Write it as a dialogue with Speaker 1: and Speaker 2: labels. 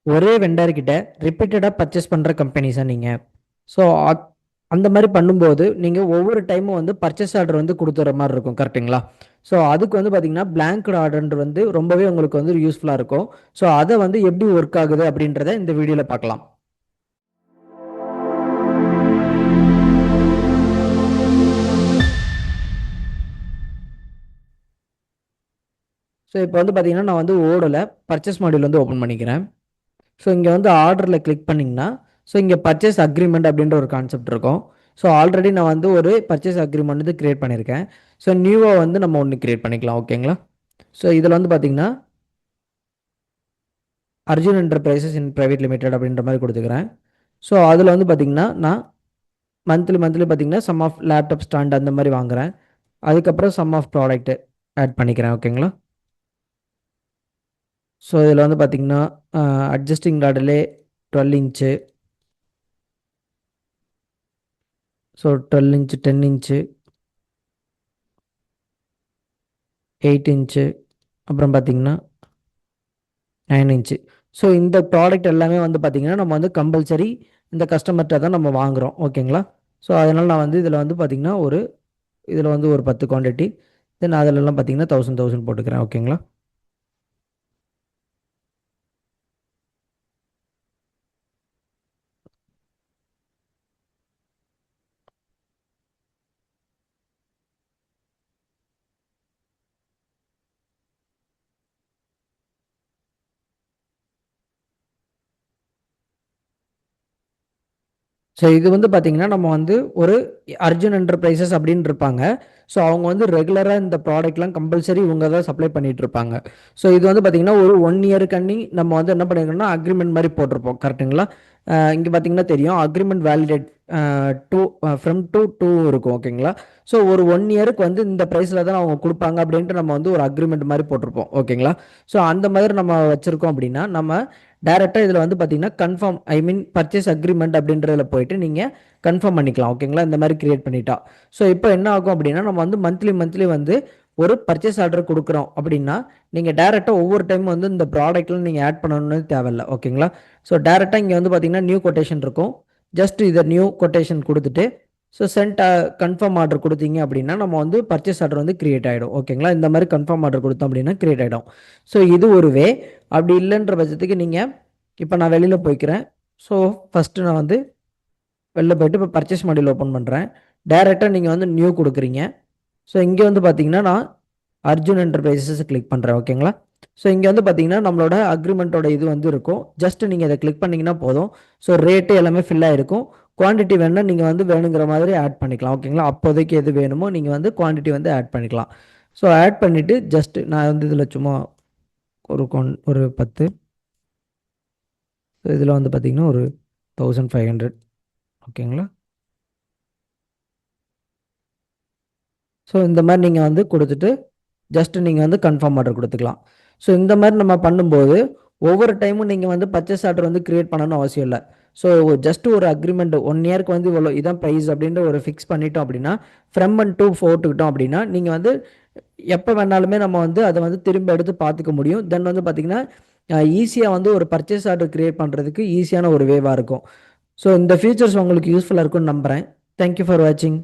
Speaker 1: ஒரே வெண்டர் கிட்ட ரிப்பீட்டடாக பர்ச்சேஸ் பண்ணுற கம்பெனிஸாக நீங்கள். ஸோ அந்த மாதிரி பண்ணும்போது நீங்கள் ஒவ்வொரு டைமும் வந்து பர்ச்சேஸ் ஆர்டர் வந்து கொடுத்துற மாதிரி இருக்கும், கரெக்டுங்களா? ஸோ அதுக்கு வந்து பார்த்தீங்கன்னா பிளாங்க் ஆர்டர் வந்து ரொம்பவே உங்களுக்கு வந்து யூஸ்ஃபுல்லாக இருக்கும். ஸோ அதை வந்து எப்படி ஒர்க் ஆகுது அப்படின்றத இந்த வீடியோவில் பார்க்கலாம். ஸோ இப்போ வந்து பார்த்தீங்கன்னா நான் வந்து ஓடல பர்ச்சேஸ் மாடியூல் வந்து ஓப்பன் பண்ணிக்கிறேன். ஸோ இங்கே வந்து ஆர்டரில் கிளிக் பண்ணிங்கன்னா ஸோ இங்கே பர்ச்சேஸ் அக்ரிமெண்ட் அப்படின்ற ஒரு கான்செப்ட் இருக்கும். ஸோ ஆல்ரெடி நான் வந்து ஒரு பர்ச்சேஸ் அக்ரிமெண்ட் வந்து க்ரியேட் பண்ணியிருக்கேன். ஸோ நியூவாக வந்து நம்ம ஒன்று க்ரியேட் பண்ணிக்கலாம், ஓகேங்களா? ஸோ இதில் வந்து பார்த்தீங்கன்னா அர்ஜுன் என்டர்பிரைசஸ் இன் ப்ரைவேட் லிமிடெட் அப்படின்ற மாதிரி கொடுத்துக்கிறேன். ஸோ அதில் வந்து பார்த்தீங்கன்னா நான் மந்த்லி பார்த்தீங்கன்னா சம் ஆஃப் லேப்டாப் ஸ்டாண்ட் அந்த மாதிரி வாங்குகிறேன். அதுக்கப்புறம் சம் ஆஃப் ப்ராடக்ட்டு ஆட் பண்ணிக்கிறேன், ஓகேங்களா? ஸோ இதில் வந்து பார்த்தீங்கன்னா அட்ஜஸ்டிங் ராடிலே 12 inch, so 12 inch, 10 inch, 8 inch, அப்புறம் பார்த்தீங்கன்னா 9 இன்ச்சு. ஸோ இந்த ப்ராடக்ட் எல்லாமே வந்து பார்த்தீங்கன்னா நம்ம வந்து கம்பல்சரி இந்த கஸ்டமர்கிட்ட தான் நம்ம வாங்குகிறோம், ஓகேங்களா? ஸோ அதனால் நான் வந்து இதில் வந்து பார்த்தீங்கன்னா இதில் வந்து ஒரு 10 குவான்டிட்டி, தென் அதிலெல்லாம் பார்த்தீங்கன்னா 1000 போட்டுக்கிறேன், ஓகேங்களா? ஸோ இது வந்து பார்த்தீங்கன்னா நம்ம வந்து ஒரு அர்ஜுன் என்டர்பிரைசஸ் அப்படின்னு இருப்பாங்க. ஸோ அவங்க வந்து ரெகுலராக இந்த ப்ராடக்ட்லாம் கம்பல்சரி இவங்க தான் சப்ளை பண்ணிட்டு இருப்பாங்க. ஸோ இது வந்து பார்த்தீங்கன்னா ஒரு 1 இயருக்காண்டி நம்ம வந்து என்ன பண்ணிருக்கோம்னா அக்ரிமெண்ட் மாதிரி போட்டிருப்போம், கரெக்டுங்களா? இங்கே பார்த்தீங்கன்னா தெரியும் agreement validate to from to இருக்கும், ஓகேங்களா? ஸோ ஒரு 1 இயருக்கு வந்து இந்த ப்ரைஸில் தான் அவங்க கொடுப்பாங்க அப்படின்ட்டு நம்ம வந்து ஒரு அக்ரிமெண்ட் மாதிரி போட்டிருப்போம், ஓகேங்களா? ஸோ அந்த மாதிரி நம்ம வச்சுருக்கோம் அப்படின்னா நம்ம டேரெக்டாக இதில் வந்து பார்த்தீங்கன்னா கன்ஃபார்ம் பர்ச்சேஸ் அக்ரிமெண்ட் அப்படின்றதில் போயிட்டு நீங்கள் கன்ஃபார்ம் பண்ணிக்கலாம், ஓகேங்களா? இந்த மாதிரி கிரியேட் பண்ணிட்டா. ஸோ இப்போ என்ன ஆகும் அப்படின்னா நம்ம வந்து மந்த்லி வந்து ஒரு பர்ச்சேஸ் ஆர்டர் கொடுக்குறோம் அப்படின்னா நீங்கள் டேரெக்டாக ஒவ்வொரு டைம் வந்து இந்த ப்ராடக்ட்டில் நீங்கள் ஆட் பண்ணணும்னு தேவையில்லை, ஓகேங்களா? ஸோ டேரெக்டாக இங்கே வந்து பார்த்தீங்கன்னா நியூ கொட்டேஷன் இருக்கும். ஜஸ்ட் இதை நியூ கொட்டேஷன் கொடுத்துட்டு ஸோ கன்ஃபார்ம் ஆர்டர் கொடுத்தீங்க அப்படின்னா நம்ம வந்து பர்ச்சேஸ் ஆர்டர் வந்து கிரியேட் ஆகிடும், ஓகேங்களா? இந்த மாதிரி கன்ஃபார்ம் ஆர்டர் கொடுத்தோம் அப்படின்னா கிரியேட் ஆகிடும். ஸோ இது ஒரு வே. அப்படி இல்லைன்ற பட்சத்துக்கு நீங்கள் இப்போ நான் வெளியில் போய்க்கிறேன். ஸோ ஃபஸ்ட்டு நான் வந்து வெளில போய்ட்டு இப்போ பர்ச்சேஸ் மாடியூல் ஓப்பன் பண்ணுறேன். டேரெக்டாக நீங்கள் வந்து நியூ கொடுக்குறீங்க. ஸோ இங்கே வந்து பார்த்தீங்கன்னா நான் அர்ஜுன் என்டர்பிரைசஸ் கிளிக் பண்ணுறேன், ஓகேங்களா? ஸோ இங்கே வந்து பார்த்தீங்கன்னா நம்மளோட அக்ரிமெண்ட்டோட இது வந்து இருக்கும். ஜஸ்ட் நீங்கள் இதை கிளிக் பண்ணிங்கன்னா போதும். ஸோ ரேட்டு எல்லாமே ஃபில் ஆகிருக்கும். குவான்டிட்டி வேணும்னா நீங்கள் வந்து வேணுங்கிற மாதிரி ஆட் பண்ணிக்கலாம், ஓகேங்களா? அப்போதைக்கு எது வேணுமோ நீங்கள் வந்து குவான்டிட்டி வந்து ஆட் பண்ணிக்கலாம். ஸோ ஆட் பண்ணிவிட்டு ஜஸ்ட் நான் வந்து இதில் சும்மா ஒரு 10, இதில் வந்து பார்த்தீங்கன்னா ஒரு 1500, ஓகேங்களா? ஸோ இந்த மாதிரி நீங்கள் வந்து கொடுத்துட்டு ஜஸ்ட் நீங்கள் வந்து கன்ஃபார்ம் ஆர்டர் கொடுத்துக்கலாம். ஸோ இந்த மாதிரி நம்ம பண்ணும்போது ஒவ்வொரு டைமும் நீங்கள் வந்து பர்ச்சேஸ் ஆர்டர் வந்து கிரியேட் பண்ணணும்னு அவசியம் இல்லை. ஸோ ஜஸ்ட் ஒரு அக்ரிமெண்ட் 1 இயருக்கு வந்து இவ்வளோ இதான் ப்ரைஸ் அப்படின்ற ஒரு ஃபிக்ஸ் பண்ணிட்டோம் அப்படின்னா ஃப்ரம் அண்ட் டூ போட்டுக்கிட்டோம் அப்படின்னா நீங்கள் வந்து எப்போ வேணாலுமே நம்ம வந்து அதை வந்து திரும்ப எடுத்து பார்த்துக்க முடியும். தென் வந்து பார்த்தீங்கன்னா ஈஸியாக வந்து ஒரு பர்ச்சேஸ் ஆர்டர் கிரியேட் பண்ணுறதுக்கு ஈஸியான ஒரு வேவாக இருக்கும். ஸோ இந்த ஃபீச்சர்ஸ் உங்களுக்கு யூஸ்ஃபுல்லாக இருக்கும்னு நம்புகிறேன். தேங்க்யூ ஃபார் வாட்சிங்.